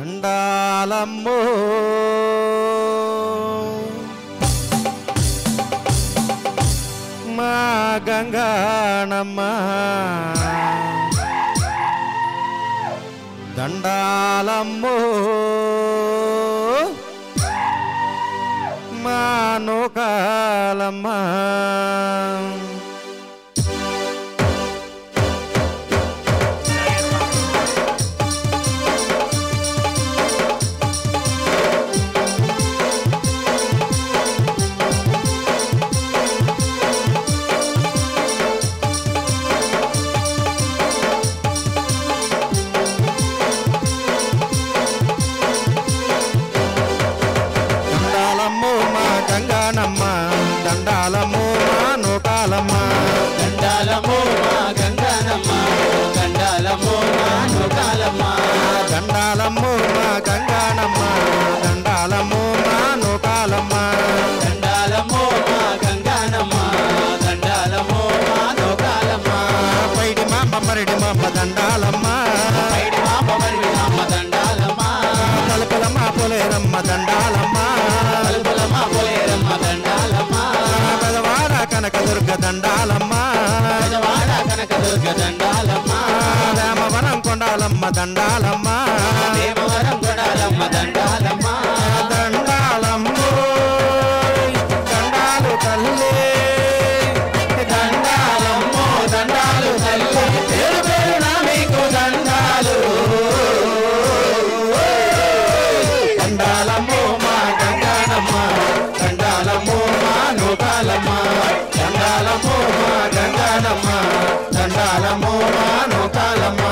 దండాలమ్మో మా గంగాణమ్మ దండాలమ్మో మా నూకాలమ్మ దండాలమ్మో మా నూకాలమ్మ దండాలమ్మో మా గంగానమ్మ దండాలమ్మో మా నూకాలమ్మ దండాలమ్మో మా గంగానమ్మ దండాలమ్మో మా నూకాలమ్మ దండాలమ్మో మా గంగానమ్మ దండాలమ్మో మా నూకాలమ్మ పైడి మా బొమ్మరిడి మా దండాలమ్మ పైడి మా బొమ్మరిడి మా దండాలమ్మ తలుపుల మా పొలేరమ్మ దండాలమ్మ తలుపుల మా పొలేరమ్మ దండాలమ్మ కనకదుర్గ దండాలమ్మ పెదవాడ కనకదుర్గ దండాలమ్మ రామవరం కొండాలమ్మ దండాలమ్మ దేవవరం కొండాలమ్మ దండాలమ్మ దండాలమ్మో దండాలు తల్లి దండాలమ్మో దండాలు తల్లి పేరు పేరున మీకు దండాలు దండాలమ్మో మా గంగానమ్మ దండాలమ్మో మా నూకాలమ్మ దండాలమ్మో మా గంగానమ్మ దండాలమ్మో మా నూకాలమ్మ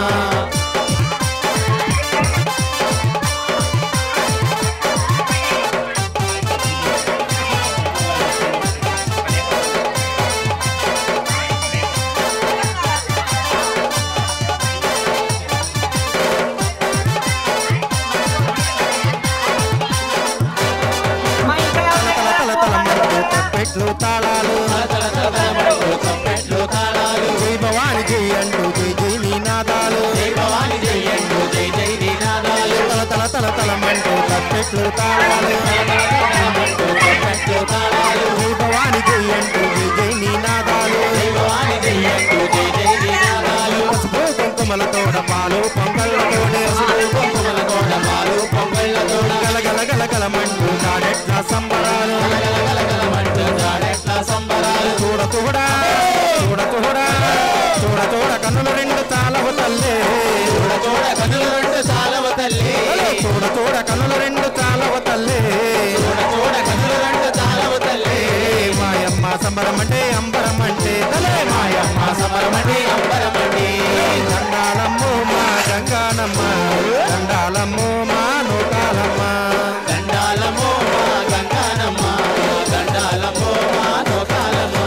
తాళాలు జై భవాని జై అంటూ జై జై నినాదాలు తల తల తలమంటూ తప్పెట్లు తాళాలు జై భవాని జై అంటూ జై జై నినాదాలు పసుపు కుంకుమలతోడ పాలు పొంగళ్ళతోడే గలగల గలగలమంటూ దాడెట్ల సంబరాలు చూడ చూడ చూడ చూడ చూడ చూడ కన్నులు రెండు తాళవు తల్లి చూడ చూడ కన్నులు రెండు తాళవ తల్లి చూడ చూడ కన్నులు రెండు తాళవు తల్లి చూడ చూడ కన్నులు రెండు తాళవ తల్లి మాయమ్మ సంబరం అంటే అంబరం అంటే తలే మాయమ్మ సమరం అంటే అంబరం అంటే దండాలమ్మో మా గంగానమ్మ దండాలమ్మో మా నూకాలమ్మ దండాలమ్మో మా గంగానమ్మ దండాలమ్మో మా నూకాలమ్మ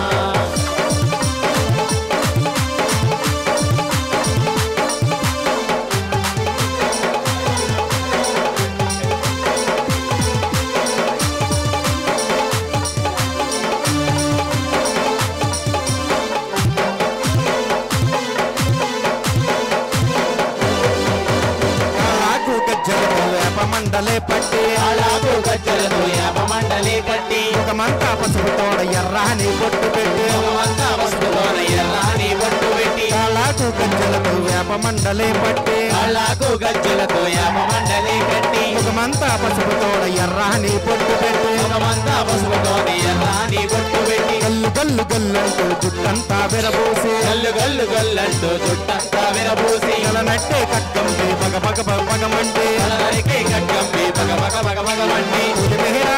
మండలే పట్టి అలాగూ గజ్జలతో యాప మండలే కట్టి ముఖమంతా పసుపుతోడ ఎర్రాని బొట్టు పెట్టి ముఖమంతా పసుపుతోన ఎర్రాని బొట్టు పెట్టి అలాకు గజ్జలకు వేప మండలే పట్టి అలాగూ గజ్జలతో యాప మండలి కట్టి ముఖమంతా పసుపుతోడ ఎర్రాని పొట్టు పెట్టి ముఖమంతా పసుపుతోని ఎర్రాని బొట్టు పెట్టి గల్లు గల్లు గల్లంటూ జుట్టంతా విరబూసి గల్లు గల్లు గల్లంటూ చుట్టంతా విరబూసి నట్టే కట్టంపి పగ పగ పగమంటే నరికే కట్టంపి పగ పగ పగ పగమండి పులిమేరా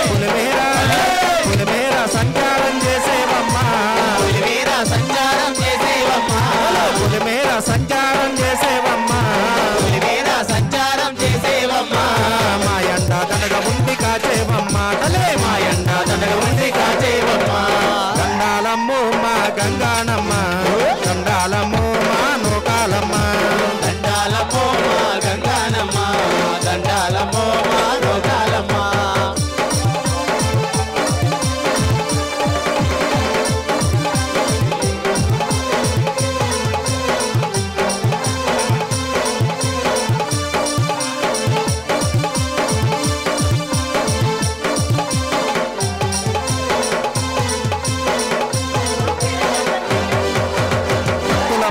పులిమేరా పులిమేరా సంచారం చేసేవమ్మా పులిమేరా సంచారం చేసేవమ్మా పులిమేరా సంచారం చేసేవమ్మా పులిమేరా సంచారం చేసేవమ్మా మాయండ దండగ ఉండి కాచేవమ్మా తలే మాయండ దండగ ఉండి కాచేవమ్మా దండాలమ్మో మా గంగానమ్మ దండాలమ్మో మా నోకాలమ్మ దండాలమ్మో మా గంగానమ్మ దండాలమ్మో మా నోకాలమ్మ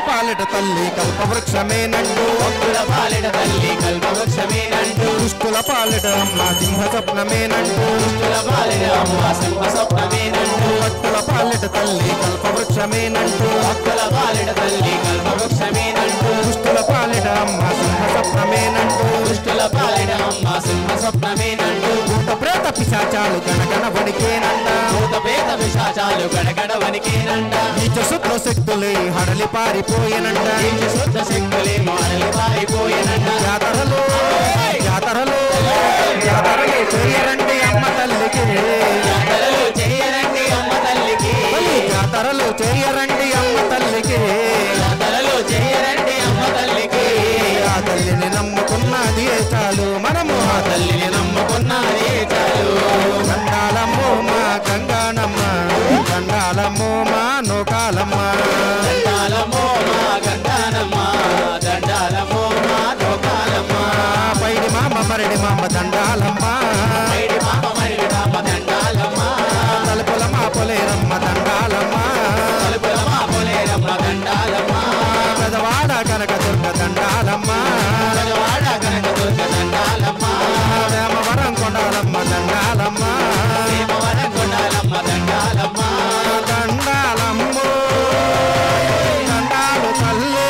పాలిట తల్లి కల్పవృక్షమేనంటూ భక్తుల పాలిట తల్లి కల్పవృక్షమేనంటూ దుష్టుల పాలిట అమ్మ సింహ స్వప్నమేనంటూ దుష్టుల పాలిట అమ్మ సింహ స్వప్నమేనంటూ భక్తుల పాలిట తల్లి కల్పవృక్షమేనంటూ భక్తుల పాలిట తల్లి కల్పవృక్షమేనంటూ దుష్టుల పాలిట అమ్మ సింహ స్వప్నమేనంటూ దుష్టుల పాలిట అమ్మ సింహ స్వప్నమేనంటూ భూత ప్రేత పిశాచాలు గణగణ వణికేనంట భూత పేద విశాచాలు గడగడ వనికేనంట నీచ శుద్ధ శక్తులే హడలి పారిపోయేనంట నీచ శుద్ధ శక్తులే మాడలి పారిపోయేనంట జాతరలు జాతరలు జాతరలు చేయరండి అమ్మ తల్లికి జాతరలు చేయరండి అమ్మ తల్లికి జాతరలు చేయరండి అమ్మ తల్లికి జాతరలు చేయరండి అమ్మ తల్లికి ఆ తల్లిని నమ్ముకున్నది చాలు మనము ఆ తల్లిని నమ్ముకున్నదే చాలు దండాలమ్మో మా గంగానమ్మ దండాలమ్మో మా నోకాలమ్మ దండాలమ్మో మా గంగానమ్మ దండాలమ్మో మా నోకాలమ్మ పైడి మామ మరడి మామ దండాలమ్మ పైడి మామ మరిడి మామ దండాలమ్మ తలుపుల మా పొలేరమ్మ దండాలమ్మ తలుపుల మా పొలేరమ్మ దండాలమ్మ పెదవాడ కనక దుర్గ దండాలమ్మ పెదవాడ కనక దుర్గ దండాలమ్మ వేమవరం కొండాలమ్మ దండాలమ్మ భీమవరం కొండాలమ్మ దండాలమ్మ దండాలమ్మో దండాలు తల్లి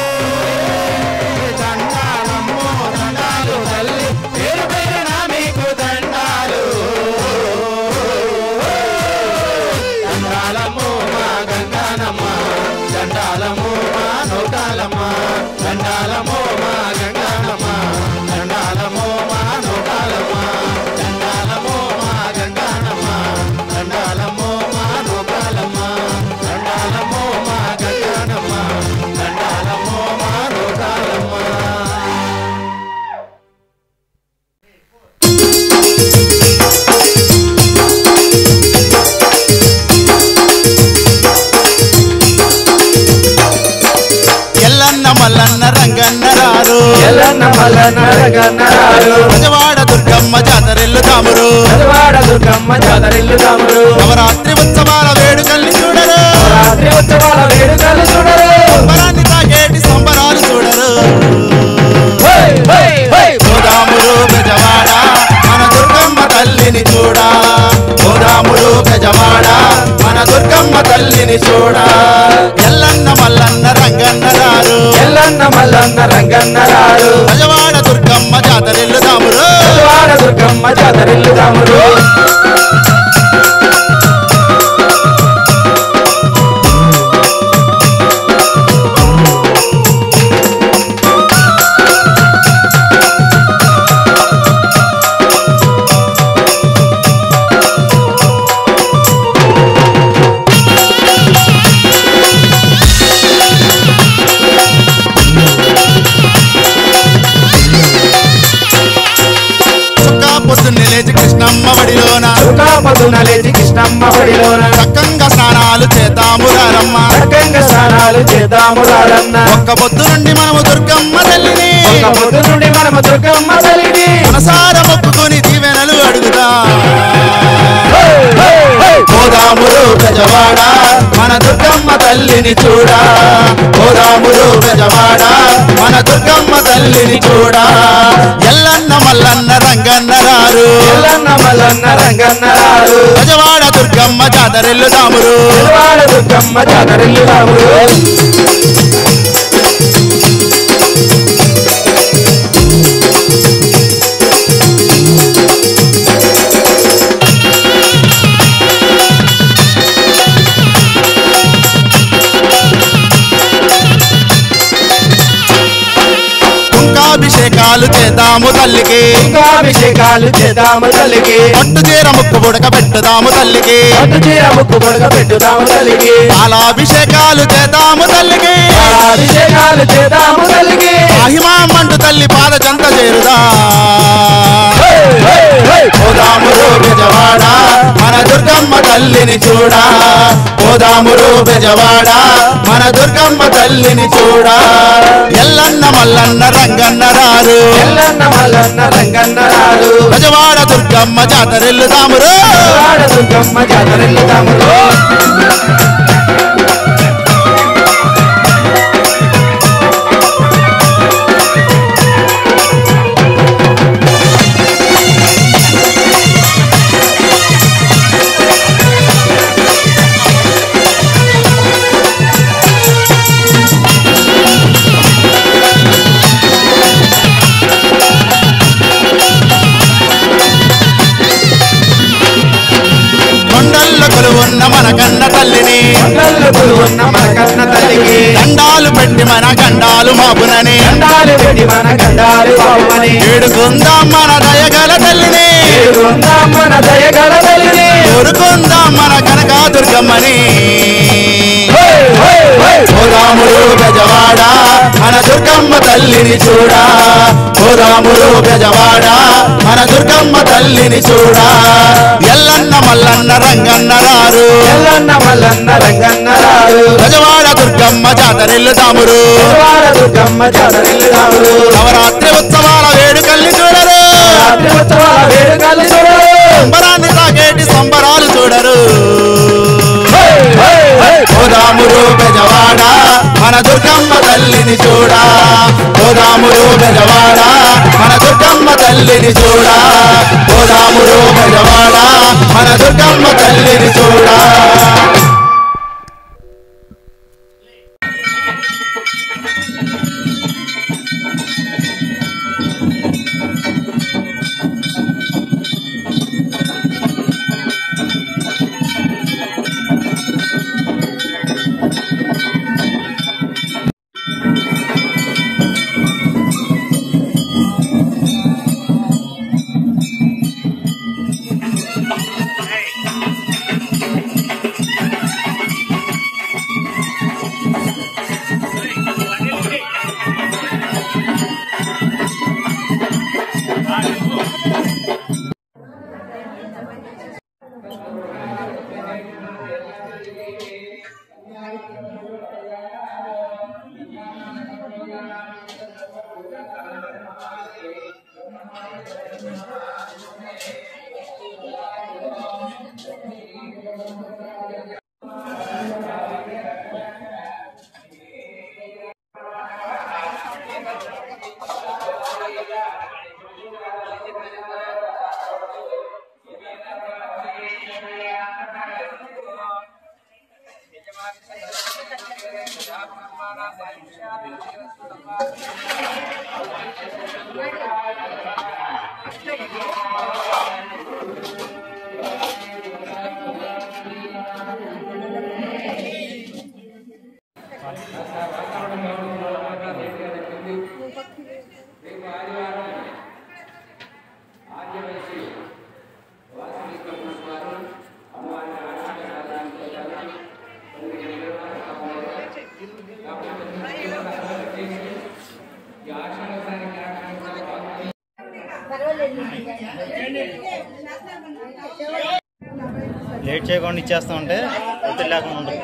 దండాలమ్మో దండాలు తల్లి పేరు పేరున మీకు దండాలు దండాలమ్మో మా గంగానమ్మ దండాలమ్మో మా నోకాలమ్మ దండాలమ్మో మా గంగానమ్మ దండాలమ్మో మా నోకాలమ్మ దండాలమ్మో మా గంగానమ్మ దండాలమ్మో మా నోకాలమ్మ దండాలమ్మో మా గంగానమ్మ దండాలమ్మో మా నోకాలమ్మ ఎల్లన్న మల్లన్న రంగన్న రారు ఎల్లన్న మల్లన్న రంగన్న రారు బెజవాడ దుర్గమ్మ జాతరెల్లు తామురు బెజవాడ దుర్గమ్మ జాతరిల్లు తామురు నవరాత్రి ఉత్సవాల వేడుకల్ని చూడరు రాత్రి ఉత్సవాల వేడుకలు చూడరు సంబరాన్ని తాగేటి సంబరాలు చూడరు హై, హై, హై. గోదామురు బెజవాడ మన దుర్గమ్మ తల్లిని చూడా గోదామురు బెజవాడ మన దుర్గమ్మ తల్లిని చూడా ఎల్లన్న మల్లన్న రంగన్న రారు ఎల్లన్న మల్లన్న రంగన్న రారు బెజవాడ దుర్గమ్మ జాతరెల్లు తామురు బెజవాడ దుర్గమ్మ జాతరిల్లు తామురు చుక్కా పొద్దున్నే లేచి కృష్ణమ్మ వడిలోన పొద్దున లేచి కృష్ణమ్మ బడిలోన చక్కంగా స్నానాలు చేద్దాము రారమ్మ చక్కంగా స్నానాలు చేద్దాము రారన్న ఒక్క పొద్దు నుండి మనము దుర్గమ్మ తల్లిని ఒక పొద్దు నుండి మనము దుర్గమ్మ తల్లిని మనసార మొక్కుకొని దీవెనలు అడుగుదా హై, హై, హై. గోదామురు బెజవాడ మన దుర్గమ్మ తల్లిని చూడా గోదామురు బెజవాడ మన దుర్గమ్మ తల్లిని చూడా ఎల్లన్న మల్లన్న రంగన్న రారు బెజవాడ దుర్గమ్మ జాతరెల్లుదామురు బెజవాడ దుర్గమ్మ జాతరెల్లుదామురు అభిషేకాలు చేద్దాము తల్లికి అభిషేకాలు చేద్దాము తల్లికి పట్టు చీర ముక్కు బుడక పెట్టుదాము తల్లికి పట్టు చీర ముక్కు బుడక పెట్టుదాము తల్లికి పాలాభిషేకాలు చేద్దాము తల్లికి అభిషేకాలు చేద్దాము తల్లికి మహిమామంటు తల్లి పాద చెంత చేరుదా పోదామురు బెజవాడ మన దుర్గమ్మ తల్లిని చూడా పోదామురు బెజవాడ మన దుర్గమ్మ తల్లిని చూడా ఎల్లన్న మల్లన్న రంగన్న రారు ఎల్లన్న మల్లన్న రంగన్న రారు బెజవాడ దుర్గమ్మ జాతరెల్లుదామురు బెజవాడ దుర్గమ్మ జాతరెల్లుదామురు ఉన్న మన కన్న తల్లిని ఉన్న మన కన్న తల్లికి గండాలు పెట్టి మన గండాలు మాపునని గండాలు పెట్టి మన గండాలు బాబుమని ఏడుకుందాం మన దయగల తల్లిని ఏడుకుందాం మన దయగల తల్లిని కోరుకుందాం మన కనకా దుర్గమ్మని పోదామురు బెజవాడ మన దుర్గమ్మ తల్లిని చూడా పోదామురు బెజవాడ మన దుర్గమ్మ తల్లిని చూడా ఎల్లన్న మల్లన్న రంగన్న రారు ఎల్లన్న మల్లన్న రంగన్న రారు బెజవాడ దుర్గమ్మ జాతరెల్లుదామురు బెజవాడ దుర్గమ్మ జాతరెల్లుదామురు నవరాత్రి ఉత్సవాల వేడుకల్ని చూడరు రాత్రి ఉత్సవాల వేడుకల్ని చూడరు సంబరాన్ని తాగేటి సంబరాలు చూడరు పోదామురు బెజవాడ మన దుర్గమ్మ తల్లిని చూడా పోదామురు బెజవాడ మన దుర్గమ్మ తల్లిని చూడా పోదామురు బెజవాడ మన దుర్గమ్మ తల్లిని చూడా లేట్ చేయకుండా ఇచ్చేస్తా ఉంటే ఒత్తిడి లేకుండా ఉండదు.